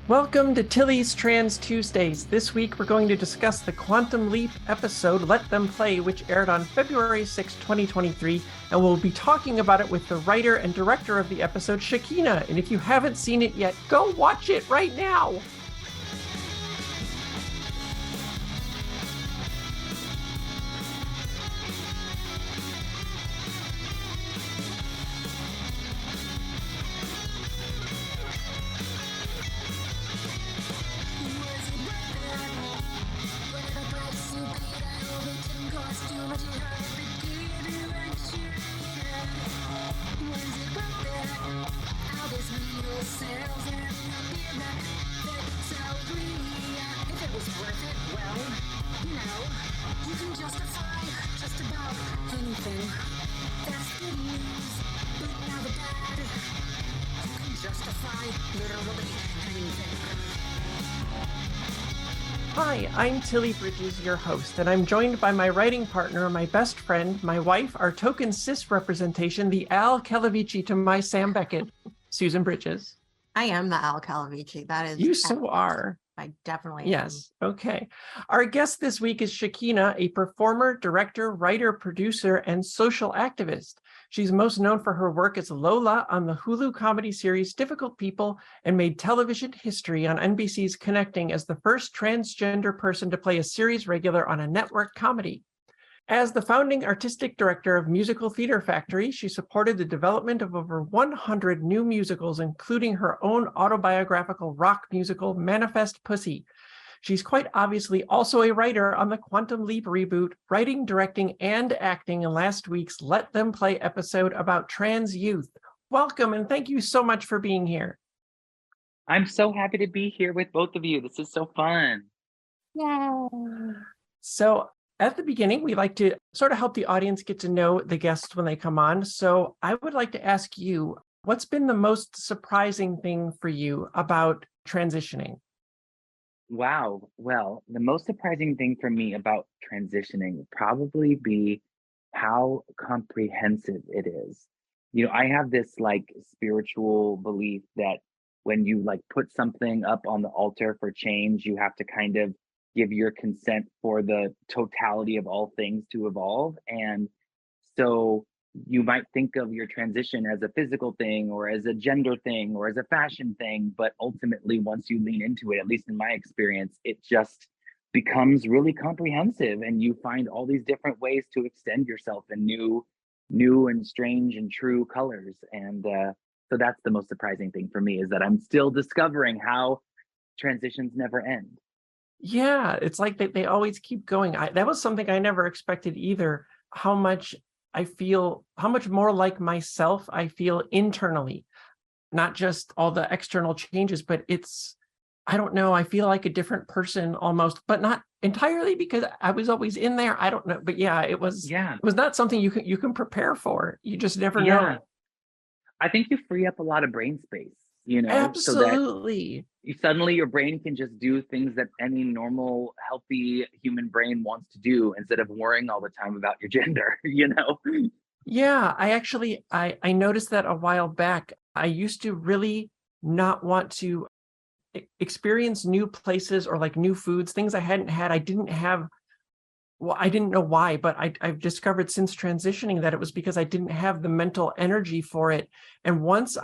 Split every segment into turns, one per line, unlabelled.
Welcome to Tilly's Trans Tuesdays. This week we're going to discuss the Quantum Leap episode Let Them Play, which aired on February 6, 2023, and we'll be talking about it with the writer and director of the episode, Shakina. And if you haven't seen it yet, go watch it right now! Hi, I'm Tilly Bridges, your host, and I'm joined by my writing partner, my best friend, my wife, our token cis representation, the Al Calavici to my Sam Beckett, Susan Bridges.
I am the Al Calavici. That is.
You so are.
I definitely
Yes. Okay. Our guest this week is Shakina, a performer, director, writer, producer, and social activist. She's most known for her work as Lola on the Hulu comedy series Difficult People, and made television history on NBC's Connecting as the first transgender person to play a series regular on a network comedy. As the founding artistic director of Musical Theater Factory, she supported the development of over 100 new musicals, including her own autobiographical rock musical, Manifest Pussy. She's quite obviously also a writer on the Quantum Leap reboot, writing, directing, and acting in last week's Let Them Play episode about trans youth. Welcome, and thank you so much for being here.
I'm so happy to be here with both of you. This is so fun.
Yay.
So at the beginning, we like to sort of help the audience get to know the guests when they come on. So I would like to ask you, what's been the most surprising thing for you about transitioning?
Wow. Well, the most surprising thing for me about transitioning would probably be how comprehensive it is. I have this spiritual belief that when you put something up on the altar for change, you have to kind of give your consent for the totality of all things to evolve. And so you might think of your transition as a physical thing or as a gender thing or as a fashion thing, but ultimately once you lean into it, at least in my experience, it just becomes really comprehensive, and you find all these different ways to extend yourself in new and strange and true colors. And so that's the most surprising thing for me, is that I'm still discovering how transitions never end.
Yeah, it's like they always keep going. That was something I never expected either, how much more like myself I feel internally, not just all the external changes, but I don't know, I feel like a different person almost, but not entirely because I was always in there. I don't know, but yeah, it was not something you can prepare for. You just never know.
I think you free up a lot of brain space,
Absolutely.
So that suddenly your brain can just do things that any normal, healthy human brain wants to do instead of worrying all the time about your gender,
Yeah, I noticed that a while back. I used to really not want to experience new places or new foods, things I hadn't had. I didn't know why, but I've discovered since transitioning that it was because I didn't have the mental energy for it. And once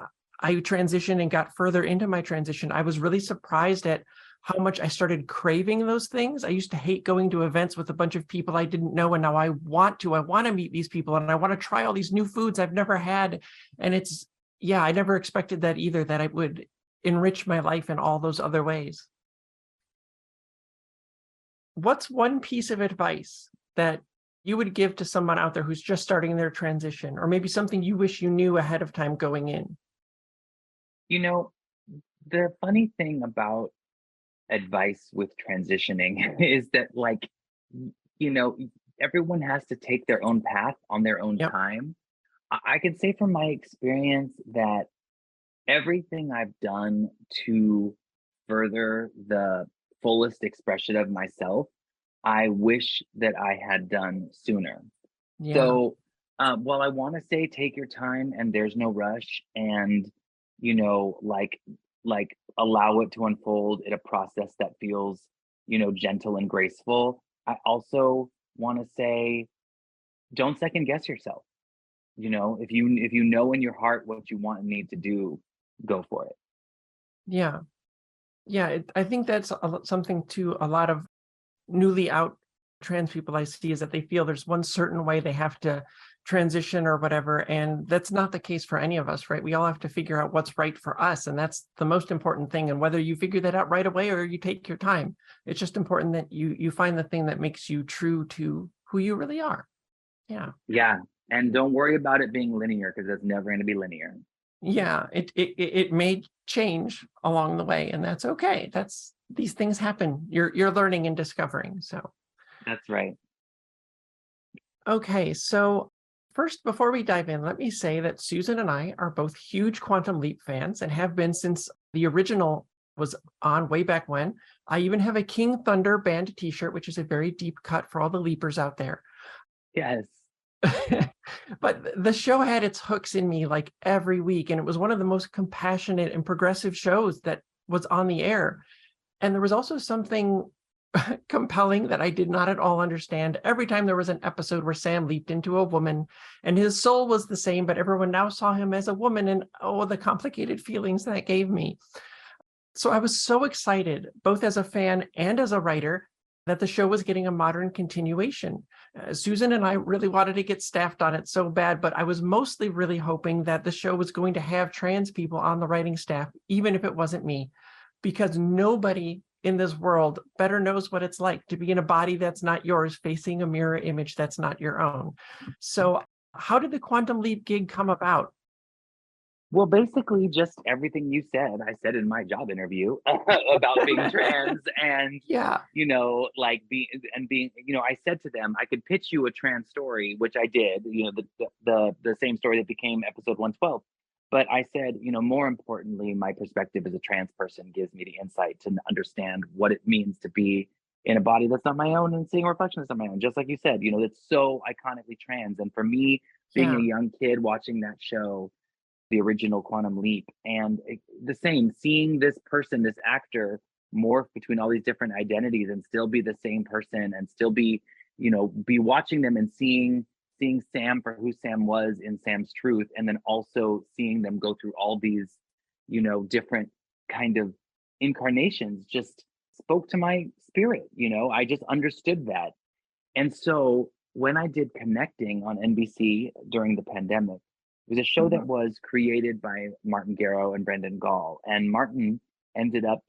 I transitioned and got further into my transition, I was really surprised at how much I started craving those things. I used to hate going to events with a bunch of people I didn't know, and now I want to meet these people, and I want to try all these new foods I've never had. And I never expected that either, that I would enrich my life in all those other ways. What's one piece of advice that you would give to someone out there who's just starting their transition, or maybe something you wish you knew ahead of time going in?
The funny thing about advice with transitioning is that everyone has to take their own path on their own time. I can say from my experience that everything I've done to further the fullest expression of myself, I wish that I had done sooner. So while I want to say take your time and there's no rush, and like allow it to unfold in a process that feels, gentle and graceful. I also want to say, don't second guess yourself. If you know in your heart what you want and need to do, go for it.
Yeah. Yeah. I think that's something to a lot of newly out trans people I see, is that they feel there's one certain way they have to transition or whatever. And that's not the case for any of us, right? We all have to figure out what's right for us. And that's the most important thing. And whether you figure that out right away or you take your time, it's just important that you find the thing that makes you true to who you really are. Yeah.
Yeah. And don't worry about it being linear, because it's never going to be linear.
Yeah. It may change along the way, and that's okay. These things happen. You're learning and discovering. So
That's right.
okay, so first, before we dive in, let me say that Susan and I are both huge Quantum Leap fans and have been since the original was on way back when. I even have a King Thunder band t-shirt, which is a very deep cut for all the leapers out there.
Yes.
But the show had its hooks in me like every week, and it was one of the most compassionate and progressive shows that was on the air. And there was also something compelling that I did not at all understand. Every time there was an episode where Sam leaped into a woman and his soul was the same, but everyone now saw him as a woman, and oh, the complicated feelings that gave me. So I was so excited, both as a fan and as a writer, that the show was getting a modern continuation. Susan and I really wanted to get staffed on it so bad, but I was mostly really hoping that the show was going to have trans people on the writing staff, even if it wasn't me, because nobody in this world better knows what it's like to be in a body that's not yours, facing a mirror image that's not your own. So how did the Quantum Leap gig come about?
Well, basically, just everything you said, I said in my job interview about being trans, and
Yeah.
like being, I said to them, I could pitch you a trans story, which I did. The same story that became episode 112. But I said, more importantly, my perspective as a trans person gives me the insight to understand what it means to be in a body that's not my own and seeing a reflection that's not my own. Just like you said, that's so iconically trans. And for me, being
Yeah.
a young kid watching that show, the original Quantum Leap, and the same, seeing this person, this actor, morph between all these different identities and still be the same person, and still be watching them and seeing Sam for who Sam was in Sam's truth, and then also seeing them go through all these different kind of incarnations, just spoke to my spirit. I just understood that. And so when I did Connecting on NBC during the pandemic, it was a show that was created by Martin Garrow and Brendan Gall. And Martin ended up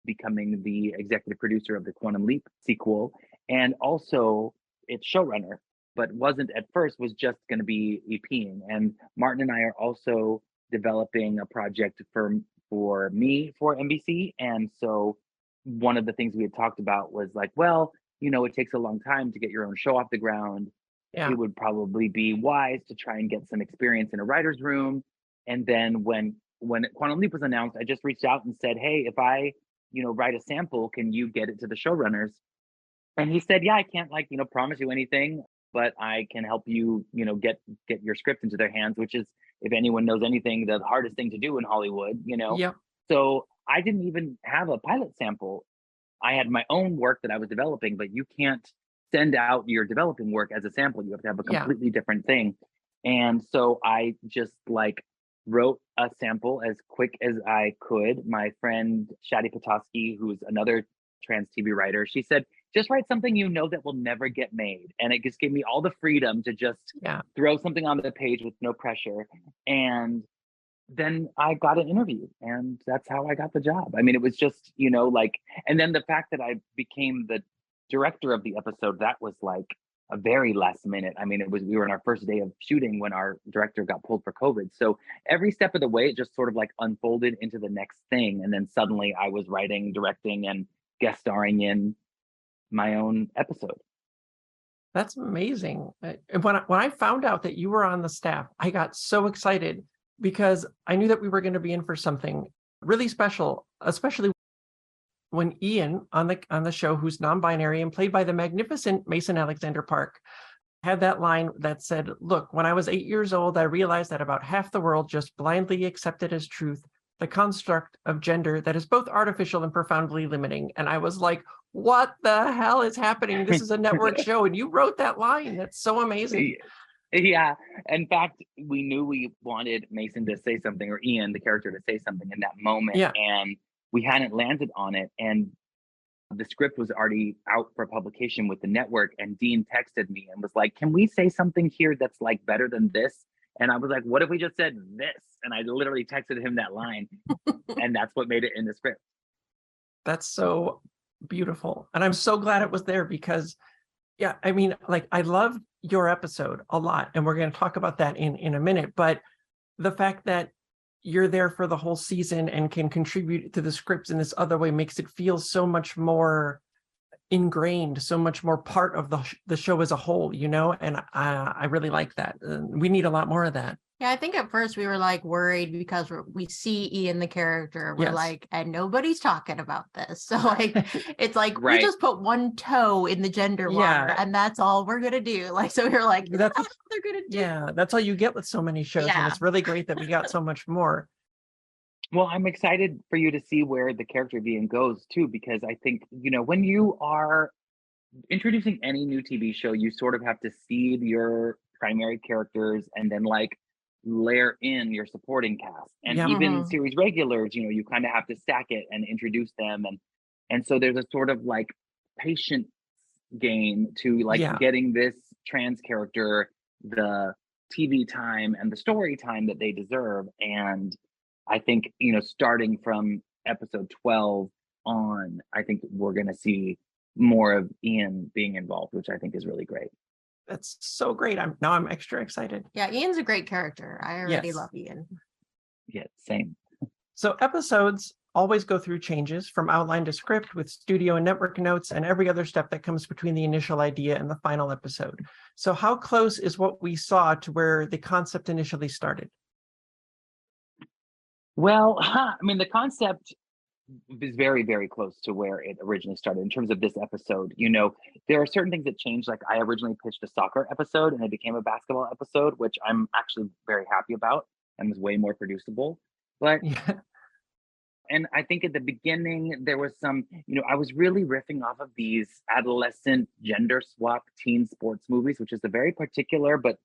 becoming the executive producer of the Quantum Leap sequel, and also its showrunner, but wasn't at first, was just going to be EPing. And Martin and I are also developing a project for me for NBC. And so one of the things we had talked about was like, well, it takes a long time to get your own show off the ground.
Yeah.
It would probably be wise to try and get some experience in a writer's room. And then when Quantum Leap was announced, I just reached out and said, hey, if I, write a sample, can you get it to the showrunners? And he said, yeah, I can't promise you anything, but I can help you, get your script into their hands, which is, if anyone knows anything, the hardest thing to do in Hollywood,
Yep.
So I didn't even have a pilot sample. I had my own work that I was developing, but you can't send out your developing work as a sample. You have to have a completely different thing. And so I just wrote a sample as quick as I could. My friend Shadi Petoskey, who's another trans TV writer, she said, just write something that will never get made. And it just gave me all the freedom to just throw something on the page with no pressure. And then I got an interview, and that's how I got the job. I mean, it was just, and then the fact that I became the director of the episode, that was a very last minute. I mean, we were in our first day of shooting when our director got pulled for COVID. So every step of the way, it just sort of unfolded into the next thing. And then suddenly I was writing, directing, and guest starring in my own episode.
That's amazing. When I found out that you were on the staff, I got so excited because I knew that we were going to be in for something really special, especially when Ian on the show, who's non-binary and played by the magnificent Mason Alexander Park, had that line that said, look, when I was 8 years old, I realized that about half the world just blindly accepted as truth the construct of gender that is both artificial and profoundly limiting. And I was like, what the hell is happening? This is a network show. And you wrote that line. That's so amazing.
Yeah. In fact, we knew we wanted Mason to say something, or Ian, the character, to say something in that moment.
Yeah.
And we hadn't landed on it. And the script was already out for publication with the network. And Dean texted me and was like, can we say something here that's like better than this? And I was like, what if we just said this? And I literally texted him that line. And that's what made it in the script.
That's so beautiful. And I'm so glad it was there because, yeah, I mean, like, I loved your episode a lot. And we're going to talk about that in a minute. But the fact that you're there for the whole season and can contribute to the scripts in this other way makes it feel so much more ingrained, so much more part of the show as a whole, you know? And I really like that. We need a lot more of that.
Yeah, I think at first we were like worried because we see Ian, the character. We're like, and nobody's talking about this. So like, it's like, we just put one toe in the gender water and that's all we're going to do. Like, so we're like, that's what they're going to do.
Yeah, that's all you get with so many shows. And it's really great that we got so much more.
Well, I'm excited for you to see where the character of Ian goes too, because I think, you know, when you are introducing any new TV show, you sort of have to seed your primary characters and then like layer in your supporting cast. And even series regulars, you know, you kind of have to stack it and introduce them. And so there's a sort of like patience game to like getting this trans character the TV time and the story time that they deserve. And I think, you know, starting from episode 12 on, I think we're going to see more of Ian being involved, which I think is really great.
That's so great. I'm extra excited.
Yeah, Ian's a great character. I already love Ian.
Yeah, same.
So episodes always go through changes from outline to script with studio and network notes and every other step that comes between the initial idea and the final episode. So how close is what we saw to where the concept initially started?
Well, I mean, the concept is very, very close to where it originally started in terms of this episode. You know, there are certain things that changed. Like I originally pitched a soccer episode and it became a basketball episode, which I'm actually very happy about and was way more producible. But and I think at the beginning there was some, you know, I was really riffing off of these adolescent gender swap teen sports movies, which is a very particular but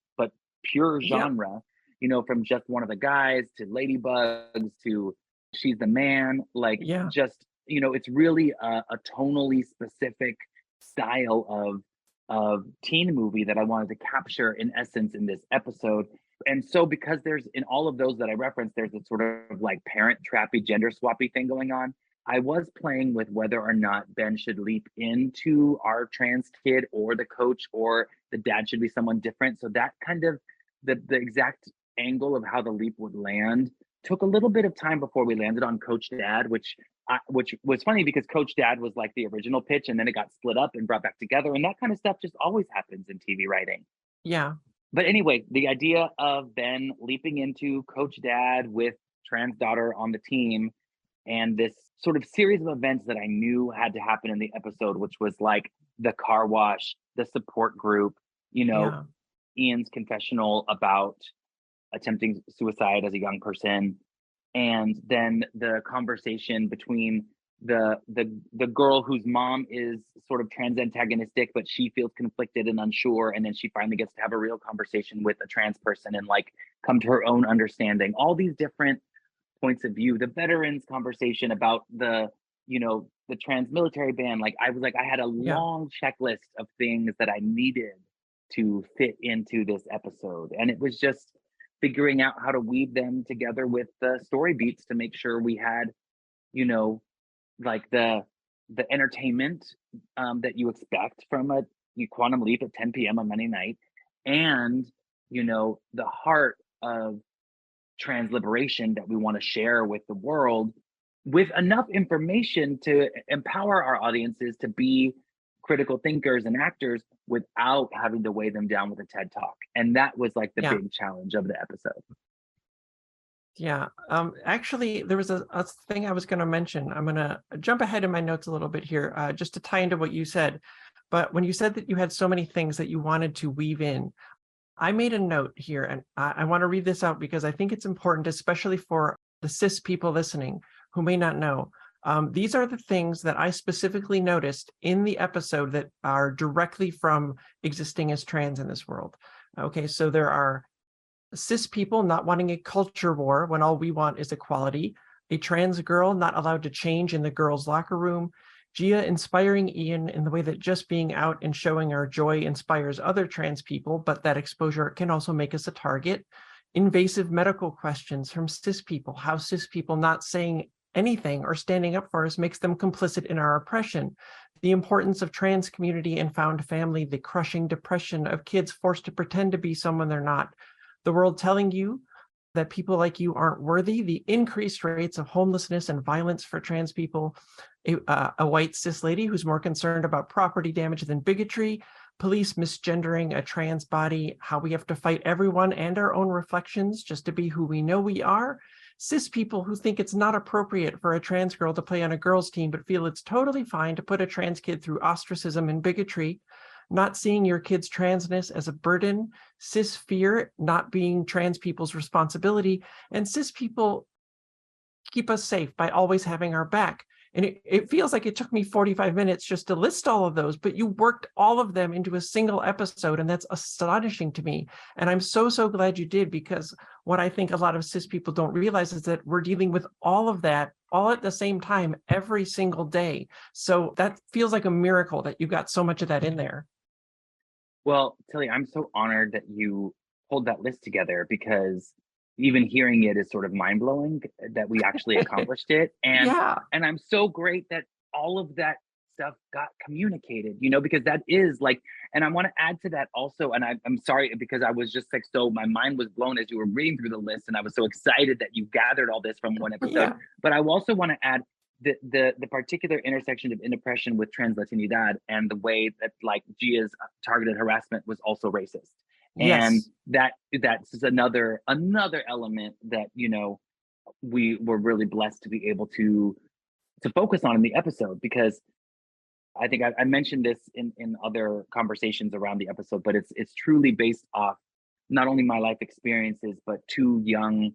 pure genre. You know, from Just One of the Guys to Ladybugs to She's the Man, like just, you know, it's really a tonally specific style of teen movie that I wanted to capture in essence in this episode. And so because there's in all of those that I referenced, there's a sort of like parent trappy gender swappy thing going on. I was playing with whether or not Ben should leap into our trans kid or the coach or the dad should be someone different. So that kind of the exact angle of how the leap would land took a little bit of time before we landed on Coach Dad, which was funny because Coach Dad was like the original pitch and then it got split up and brought back together. And that kind of stuff just always happens in TV writing.
Yeah.
But anyway, the idea of Ben leaping into Coach Dad with trans daughter on the team and this sort of series of events that I knew had to happen in the episode, which was like the car wash, the support group, you know, Ian's confessional about attempting suicide as a young person, and then the conversation between the girl whose mom is sort of trans antagonistic, but she feels conflicted and unsure, and then she finally gets to have a real conversation with a trans person and like come to her own understanding. All these different points of view. The veterans conversation about the, you know, the trans military ban. Like I was like, I had a long checklist of things that I needed to fit into this episode, and it was just figuring out how to weave them together with the story beats to make sure we had, you know, like the entertainment that you expect from a Quantum Leap at 10 p.m. on Monday night, and, you know, the heart of trans liberation that we want to share with the world with enough information to empower our audiences to be critical thinkers and actors without having to weigh them down with a TED Talk. And that was like the big challenge of the episode.
Yeah. Actually, there was a thing I was going to mention. I'm going to jump ahead in my notes a little bit here, just to tie into what you said. But when you said that you had so many things that you wanted to weave in, I made a note here, and I want to read this out because I think it's important, especially for the cis people listening who may not know, these are the things that I specifically noticed in the episode that are directly from existing as trans in this world. Okay, so there are cis people not wanting a culture war when all we want is equality, a trans girl not allowed to change in the girls' locker room, Gia inspiring Ian in the way that just being out and showing our joy inspires other trans people, but that exposure can also make us a target. Invasive medical questions from cis people, how cis people not saying anything or standing up for us makes them complicit in our oppression. The importance of trans community and found family, the crushing depression of kids forced to pretend to be someone they're not. The world telling you that people like you aren't worthy, the increased rates of homelessness and violence for trans people, a white cis lady who's more concerned about property damage than bigotry, police misgendering a trans body, how we have to fight everyone and our own reflections just to be who we know we are, cis people who think it's not appropriate for a trans girl to play on a girls' team, but feel it's totally fine to put a trans kid through ostracism and bigotry, not seeing your kid's transness as a burden, cis fear not being trans people's responsibility, and cis people keep us safe by always having our back. And it feels like it took me 45 minutes just to list all of those, but you worked all of them into a single episode, and that's astonishing to me. And I'm so, so glad you did, because what I think a lot of cis people don't realize is that we're dealing with all of that all at the same time every single day. So that feels like a miracle that you got so much of that in there.
Well, Tilly, I'm so honored that you pulled that list together, because even hearing it is sort of mind-blowing that we actually accomplished it. And and I'm so great that all of that stuff got communicated, you know, because that is like, and I want to add to that also, and I'm sorry, because I was just like, so my mind was blown as you were reading through the list, and I was so excited that you gathered all this from one episode. But I also want to add the particular intersection of oppression with trans Latinidad, and the way that like Gia's targeted harassment was also racist. And that's another element that, you know, we were really blessed to be able to focus on in the episode, because I think I mentioned this in other conversations around the episode, but it's truly based off not only my life experiences, but two young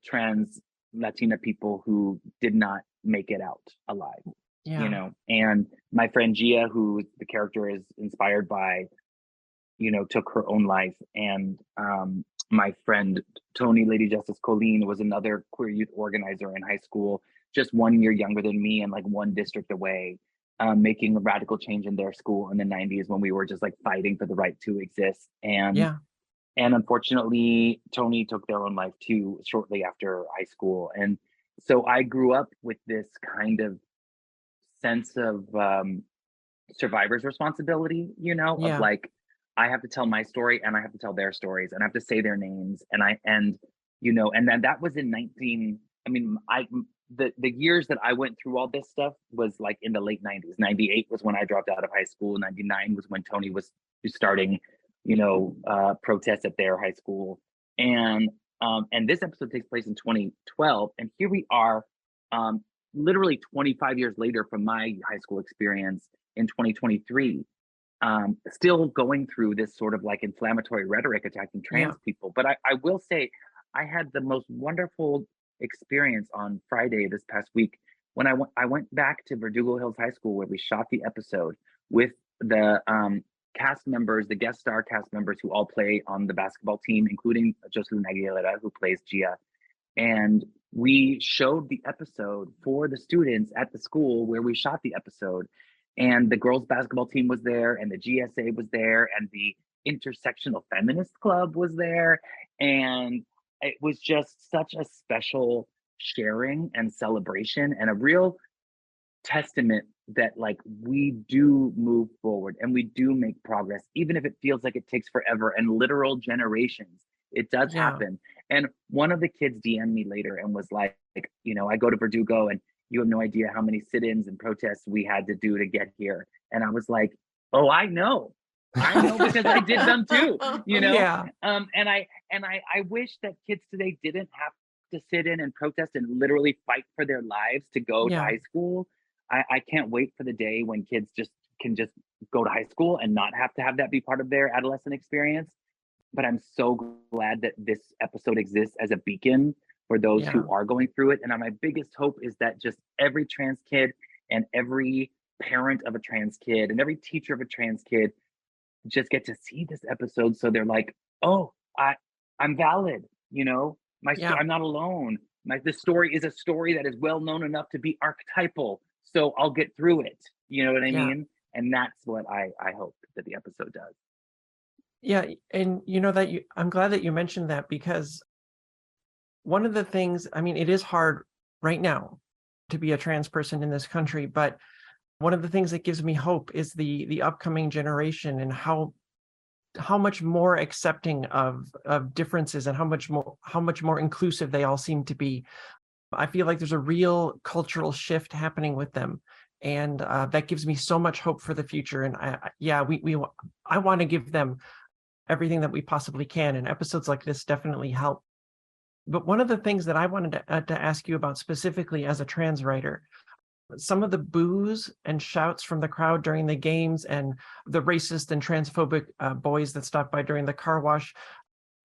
trans Latina people who did not make it out alive, you know. And my friend Gia, who the character is inspired by, you know, took her own life. And my friend Tony Lady Justice Colleen was another queer youth organizer in high school, just 1 year younger than me and like one district away, making a radical change in their school in the 90s when we were just like fighting for the right to exist. And unfortunately, Tony took their own life too shortly after high school. And so I grew up with this kind of sense of survivor's responsibility, you know, of like, I have to tell my story and I have to tell their stories and I have to say their names. And you know, and then that was in the years that I went through all this stuff was like in the late 90s. 98 was when I dropped out of high school. 99 was when Tony was starting, you know, protests at their high school. And this episode takes place in 2012. And here we are, literally 25 years later from my high school experience in 2023, still going through this sort of like inflammatory rhetoric attacking trans people. But I will say, I had the most wonderful experience on Friday this past week when I went back to Verdugo Hills High School, where we shot the episode with the cast members, the guest star cast members who all play on the basketball team, including Jocelyn Aguilera, who plays Gia. And we showed the episode for the students at the school where we shot the episode. And the girls' basketball team was there, and the GSA was there, and the Intersectional Feminist Club was there. And it was just such a special sharing and celebration, and a real testament that like we do move forward and we do make progress, even if it feels like it takes forever and literal generations. It does happen. And one of the kids DM'd me later and was like, you know, I go to Verdugo and you have no idea how many sit-ins and protests we had to do to get here. And I was like, oh, I know because I did them too, you know? And I wish that kids today didn't have to sit in and protest and literally fight for their lives to go to high school. I can't wait for the day when kids can just go to high school and not have to have that be part of their adolescent experience. But I'm so glad that this episode exists as a beacon for those who are going through it. And my biggest hope is that just every trans kid and every parent of a trans kid and every teacher of a trans kid just get to see this episode, so they're like, oh, I'm valid, you know, I'm not alone. This story is a story that is well known enough to be archetypal, so I'll get through it. You know what I mean? And that's what I hope that the episode does.
Yeah, and you know that I'm glad that you mentioned that, because one of the things, I mean, it is hard right now to be a trans person in this country, but one of the things that gives me hope is the upcoming generation, and how much more accepting of differences, and how much more inclusive they all seem to be. I feel like there's a real cultural shift happening with them, and that gives me so much hope for the future. And I want to give them everything that we possibly can, and episodes like this definitely help. But one of the things that I wanted to ask you about specifically as a trans writer, some of the boos and shouts from the crowd during the games, and the racist and transphobic boys that stopped by during the car wash,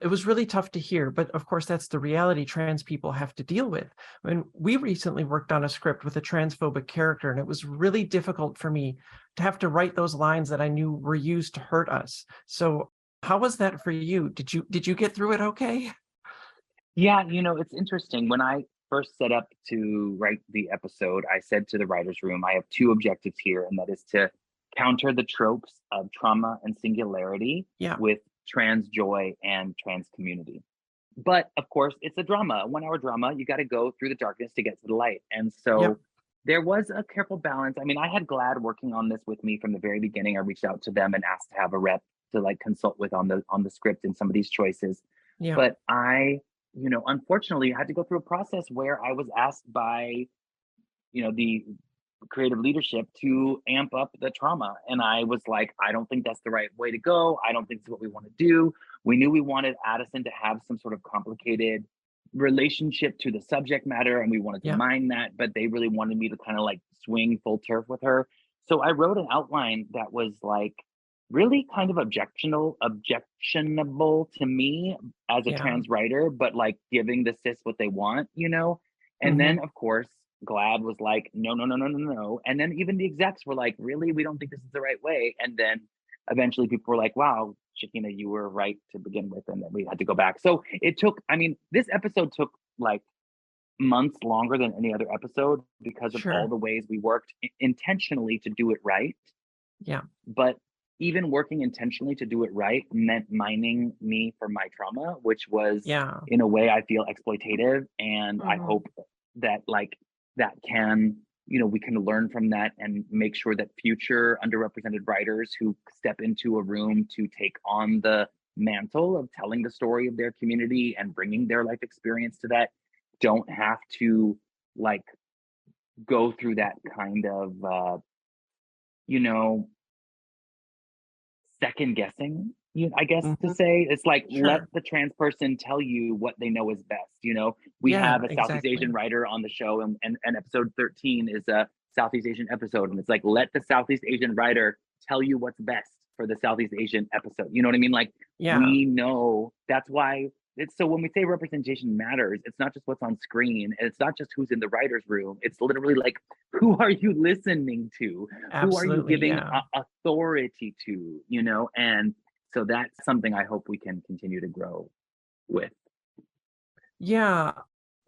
it was really tough to hear. But of course, that's the reality trans people have to deal with. I mean, we recently worked on a script with a transphobic character, and it was really difficult for me to have to write those lines that I knew were used to hurt us. So how was that for you? Did you get through it okay?
Yeah, you know, it's interesting. When I first set up to write the episode, I said to the writer's room, I have two objectives here, and that is to counter the tropes of trauma and singularity with trans joy and trans community. But of course, it's a drama, a 1 hour drama. You got to go through the darkness to get to the light. And so there was a careful balance. I mean, I had GLAAD working on this with me from the very beginning. I reached out to them and asked to have a rep to like consult with on the script and some of these choices. But I, you know, unfortunately, I had to go through a process where I was asked by, you know, the creative leadership to amp up the trauma. And I was like, I don't think that's the right way to go. I don't think it's what we want to do. We knew we wanted Addison to have some sort of complicated relationship to the subject matter, and we wanted to mine that, but they really wanted me to kind of like swing full turf with her. So I wrote an outline that was like really kind of objectionable to me as a trans writer, but like giving the cis what they want, you know? And then of course, GLAAD was like, no. And then even the execs were like, really, we don't think this is the right way. And then eventually people were like, wow, Shakina, you were right to begin with. And then we had to go back. So it took, I mean, this episode took like months longer than any other episode because of all the ways we worked intentionally to do it right.
Yeah.
But even working intentionally to do it right meant mining me for my trauma, which was in a way I feel exploitative. And I hope that like that can, you know, we can learn from that and make sure that future underrepresented writers who step into a room to take on the mantle of telling the story of their community and bringing their life experience to that don't have to like go through that kind of, you know, second guessing, I guess to say. It's like, let the trans person tell you what they know is best. You know, we have a Southeast Asian writer on the show, and episode 13 is a Southeast Asian episode. And it's like, let the Southeast Asian writer tell you what's best for the Southeast Asian episode. You know what I mean? Like, we know that's why it's so when we say representation matters, it's not just what's on screen, and it's not just who's in the writer's room. It's literally like, who are you listening to? Who are you giving authority to, you know? And so that's something I hope we can continue to grow with.
Yeah,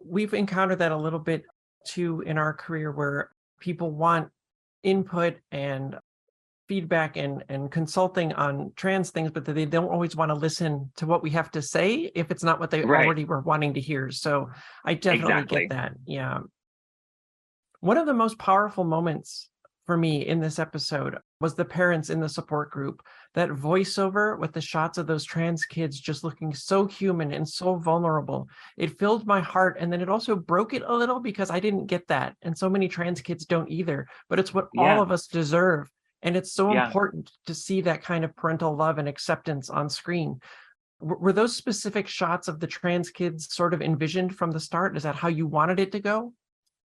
we've encountered that a little bit too in our career, where people want input and feedback and consulting on trans things, but they don't always want to listen to what we have to say if it's not what they already were wanting to hear. So I definitely get that. Yeah. One of the most powerful moments for me in this episode was the parents in the support group. That voiceover with the shots of those trans kids just looking so human and so vulnerable. It filled my heart, and then it also broke it a little because I didn't get that. And so many trans kids don't either, but it's what all of us deserve. And it's so important to see that kind of parental love and acceptance on screen. Were those specific shots of the trans kids sort of envisioned from the start? Is that how you wanted it to go?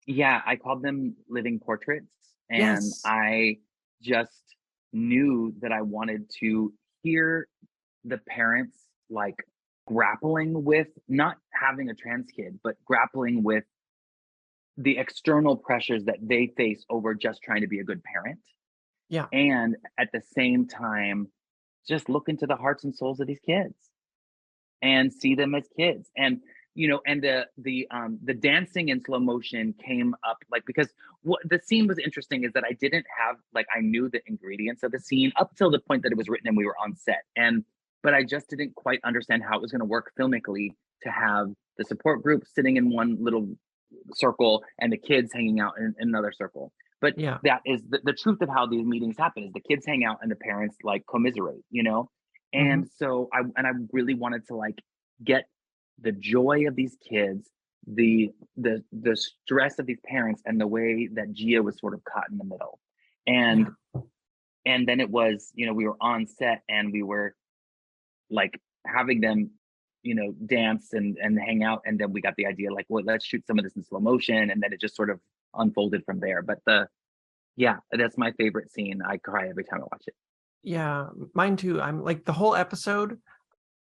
Yeah, I called them living portraits. And I just knew that I wanted to hear the parents like grappling with not having a trans kid, but grappling with the external pressures that they face over just trying to be a good parent.
Yeah.
And at the same time, just look into the hearts and souls of these kids and see them as kids. And and the dancing in slow motion came up, like, because what the scene was interesting is that I didn't have, like, I knew the ingredients of the scene up till the point that it was written and we were on set, but I just didn't quite understand how it was going to work filmically, to have the support group sitting in one little circle and the kids hanging out in another circle. But that is the truth of how these meetings happen, is the kids hang out and the parents like commiserate, and so I really wanted to like get the joy of these kids, the stress of these parents, and the way that Gia was sort of caught in the middle. And then it was, we were on set and we were like having them, dance and hang out, and then we got the idea, like, well, let's shoot some of this in slow motion, and then it just sort of unfolded from there. But that's my favorite scene. I cry every time I watch it.
Yeah, mine too. I'm like, the whole episode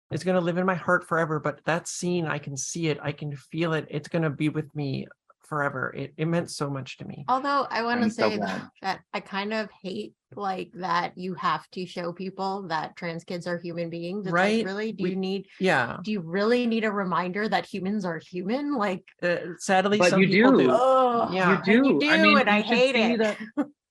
is going to live in my heart forever, but that scene, I can see it, I can feel it, it's going to be with me forever. It meant so much to me.
Although I want to say that I kind of hate like that you have to show people that trans kids are human beings. It's
right?
Like, really? Do you really need a reminder that humans are human? Like,
sadly,
but
some
you
people
do.
Oh,
yeah, you do.
I mean, and I hate it.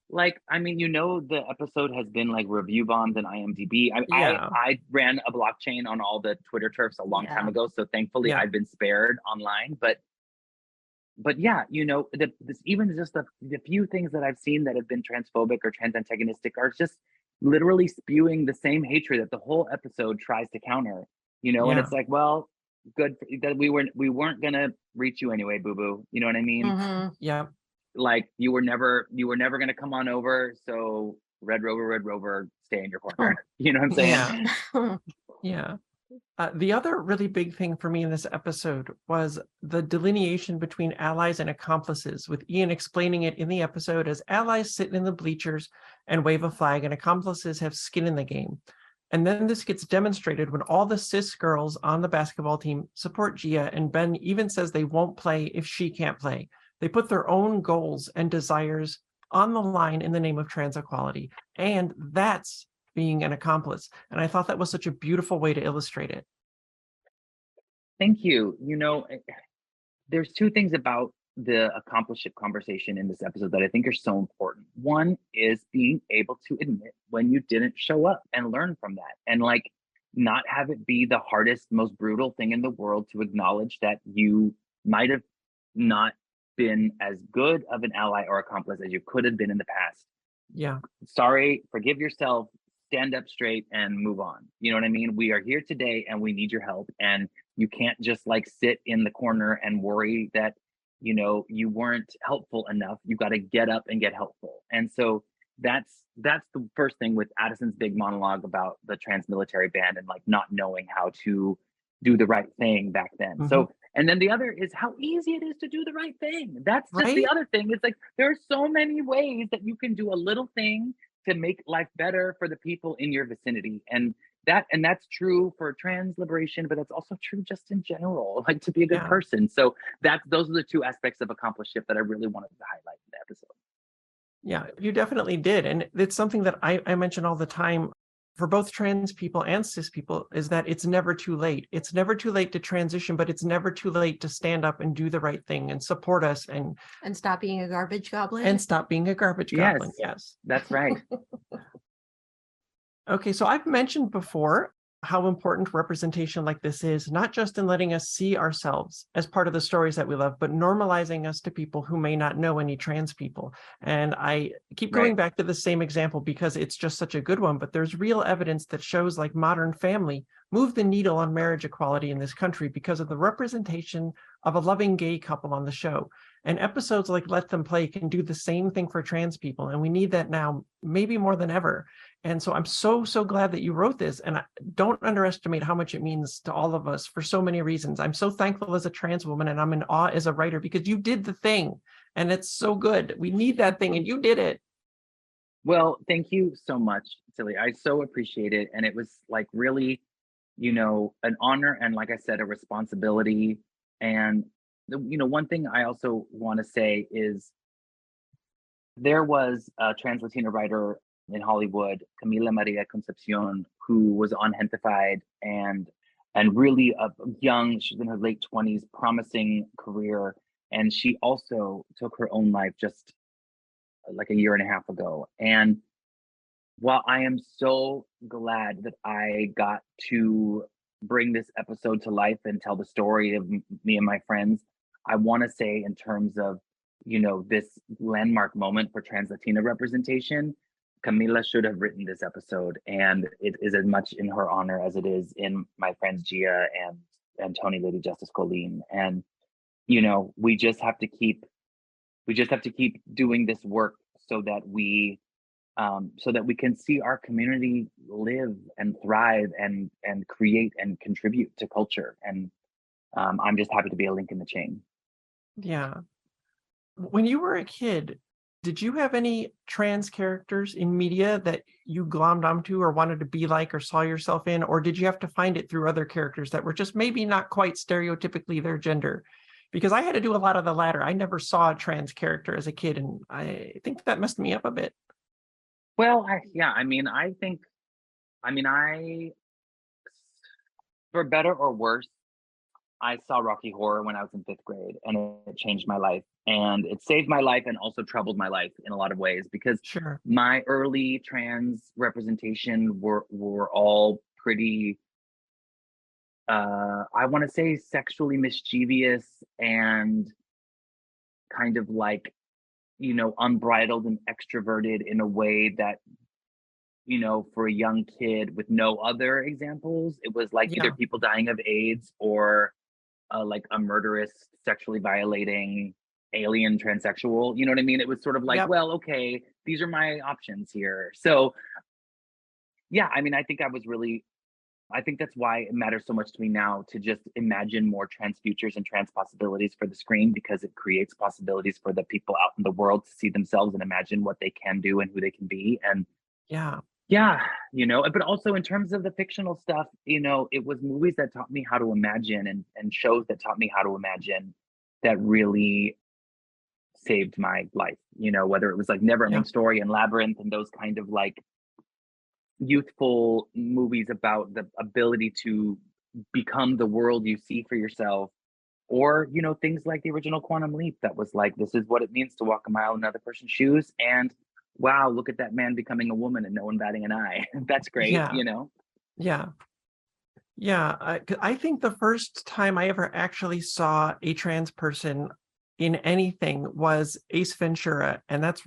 Like, I mean, the episode has been like review bombed on IMDb. I ran a blockchain on all the Twitter turfs a long time ago, so thankfully I've been spared online. But yeah, even just the few things that I've seen that have been transphobic or trans antagonistic are just literally spewing the same hatred that the whole episode tries to counter. And it's like, well, good that we weren't gonna reach you anyway, boo boo. You know what I mean?
Mm-hmm.
Yeah.
Like, you were never going to come on over, so Red Rover, stay in your corner. You know what I'm saying?
Yeah. The other really big thing for me in this episode was the delineation between allies and accomplices, with Ian explaining it in the episode as allies sit in the bleachers and wave a flag, and accomplices have skin in the game. And then this gets demonstrated when all the cis girls on the basketball team support Gia, and Ben even says they won't play if she can't play. They put their own goals and desires on the line in the name of trans equality. And that's being an accomplice. And I thought that was such a beautiful way to illustrate it.
Thank you. There's two things about the accomplishment conversation in this episode that I think are so important. One is being able to admit when you didn't show up and learn from that, and like not have it be the hardest, most brutal thing in the world to acknowledge that you might have not been as good of an ally or accomplice as you could have been in the past.
Yeah.
Sorry, forgive yourself, stand up straight and move on. You know what I mean? We are here today and we need your help. And you can't just like sit in the corner and worry that, you weren't helpful enough. You got to get up and get helpful. And so that's the first thing with Addison's big monologue about the trans military band and like not knowing how to do the right thing back then.
Mm-hmm.
So, and then the other is how easy it is to do the right thing. That's just the other thing. It's like, there are so many ways that you can do a little thing to make life better for the people in your vicinity. And that's true for trans liberation, but that's also true just in general, like to be a good person. So those are the two aspects of accomplishment that I really wanted to highlight in the episode.
Yeah, you definitely did. And it's something that I mention all the time for both trans people and cis people, is that it's never too late. It's never too late to transition, but it's never too late to stand up and do the right thing and support us and
stop being a garbage goblin.
And stop being a garbage goblin. Yes,
that's right.
Okay, so I've mentioned before how important representation like this is, not just in letting us see ourselves as part of the stories that we love, but normalizing us to people who may not know any trans people. And I keep going back to the same example because it's just such a good one, but there's real evidence that shows like Modern Family move the needle on marriage equality in this country because of the representation of a loving gay couple on the show. And episodes like Let Them Play can do the same thing for trans people. And we need that now, maybe more than ever. And so I'm so glad that you wrote this. And I don't underestimate how much it means to all of us for so many reasons. I'm so thankful as a trans woman, and I'm in awe as a writer because you did the thing. And it's so good. We need that thing, and you did it.
Well, thank you so much, Tilly. I so appreciate it. And it was like really an honor and, like I said, a responsibility. And one thing I also want to say is there was a trans Latina writer in Hollywood, Camila Maria Concepcion, who was unidentified and really young. She's in her late 20s, promising career, and she also took her own life just like a year and a half ago. And while I am so glad that I got to bring this episode to life and tell the story of me and my friends, I want to say, in terms of this landmark moment for trans Latina representation, Camila should have written this episode, and it is as much in her honor as it is in my friends Gia and Tony Lady Justice Colleen. And we just have to keep doing this work so that we can see our community live and thrive and create and contribute to culture. And I'm just happy to be a link in the chain.
Yeah. When you were a kid, did you have any trans characters in media that you glommed onto or wanted to be like or saw yourself in? Or did you have to find it through other characters that were just maybe not quite stereotypically their gender? Because I had to do a lot of the latter. I never saw a trans character as a kid, and I think that messed me up a bit.
Well, for better or worse, I saw Rocky Horror when I was in 5th grade, and it changed my life, and it saved my life and also troubled my life in a lot of ways, because my early trans representation were all pretty, I want to say, sexually mischievous and kind of like, unbridled and extroverted in a way that, for a young kid with no other examples, it was like either people dying of AIDS or like a murderous, sexually violating alien transsexual. You know what I mean? It was sort of like, well, okay, these are my options here. So yeah, I think that's why it matters so much to me now to just imagine more trans futures and trans possibilities for the screen, because it creates possibilities for the people out in the world to see themselves and imagine what they can do and who they can be. And but also in terms of the fictional stuff, it was movies that taught me how to imagine and shows that taught me how to imagine that really saved my life, whether it was like Neverending Story and Labyrinth and those kind of like youthful movies about the ability to become the world you see for yourself, or things like the original Quantum Leap that was like, this is what it means to walk a mile in another person's shoes, and wow, look at that man becoming a woman and no one batting an eye. That's great.
I think the first time I ever actually saw a trans person in anything was Ace Ventura, and that's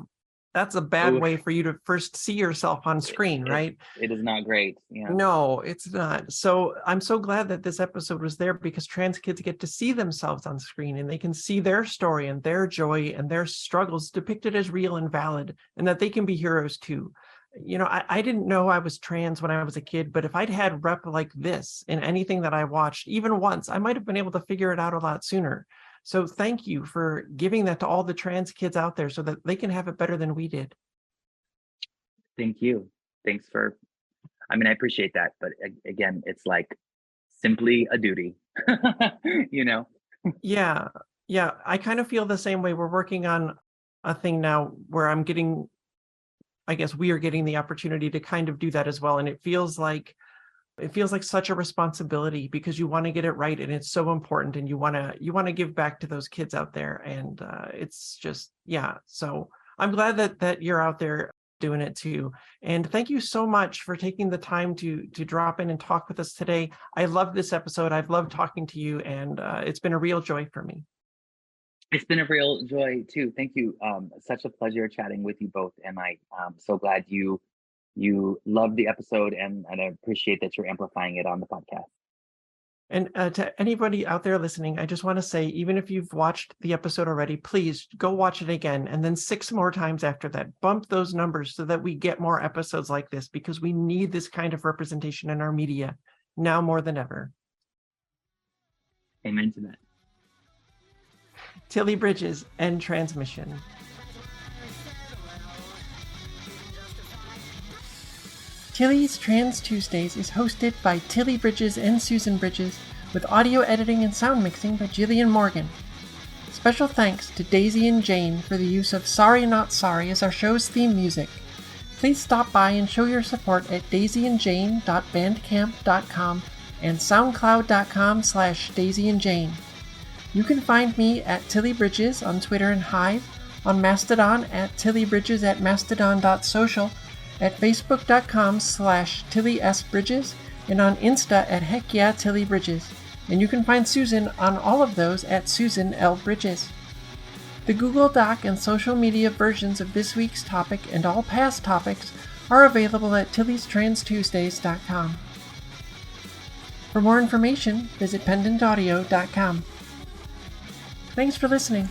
a bad way for you to first see yourself on screen, right?
It is not great. Yeah.
No, it's not. So I'm so glad that this episode was there, because trans kids get to see themselves on screen, and they can see their story and their joy and their struggles depicted as real and valid, and that they can be heroes too. I didn't know I was trans when I was a kid, but if I'd had rep like this in anything that I watched, even once, I might have been able to figure it out a lot sooner. So thank you for giving that to all the trans kids out there so that they can have it better than we did.
Thank you. Thanks for, I appreciate that. But again, it's like simply a duty,
Yeah. I kind of feel the same way. We're working on a thing now where we are getting the opportunity to kind of do that as well. And it feels like such a responsibility, because you want to get it right, and it's so important, and you want to give back to those kids out there. And it's just, so I'm glad that you're out there doing it too. And thank you so much for taking the time to drop in and talk with us today. I love this episode. I've loved talking to you, and it's been a real joy for me.
It's been a real joy too. Thank you. Such a pleasure chatting with you both. And I'm so glad you loved the episode, and I appreciate that you're amplifying it on the podcast.
And to anybody out there listening, I just want to say, even if you've watched the episode already, please go watch it again, and then 6 more times after that. Bump those numbers so that we get more episodes like this, because we need this kind of representation in our media now more than ever.
Amen to that.
Tilly Bridges, End Transmission. Tilly's Trans Tuesdays is hosted by Tilly Bridges and Susan Bridges, with audio editing and sound mixing by Jillian Morgan. Special thanks to Daisy and Jane for the use of Sorry Not Sorry as our show's theme music. Please stop by and show your support at daisyandjane.bandcamp.com and soundcloud.com/daisyandjane. You can find me at Tilly Bridges on Twitter and Hive, on Mastodon at tillybridges@mastodon.social, at facebook.com/TillySBridges, and on Insta at HeckYeahTillyBridges. And you can find Susan on all of those at Susan L. Bridges. The Google Doc and social media versions of this week's topic and all past topics are available at TillysTransTuesdays.com. For more information, visit pendantaudio.com. Thanks for listening.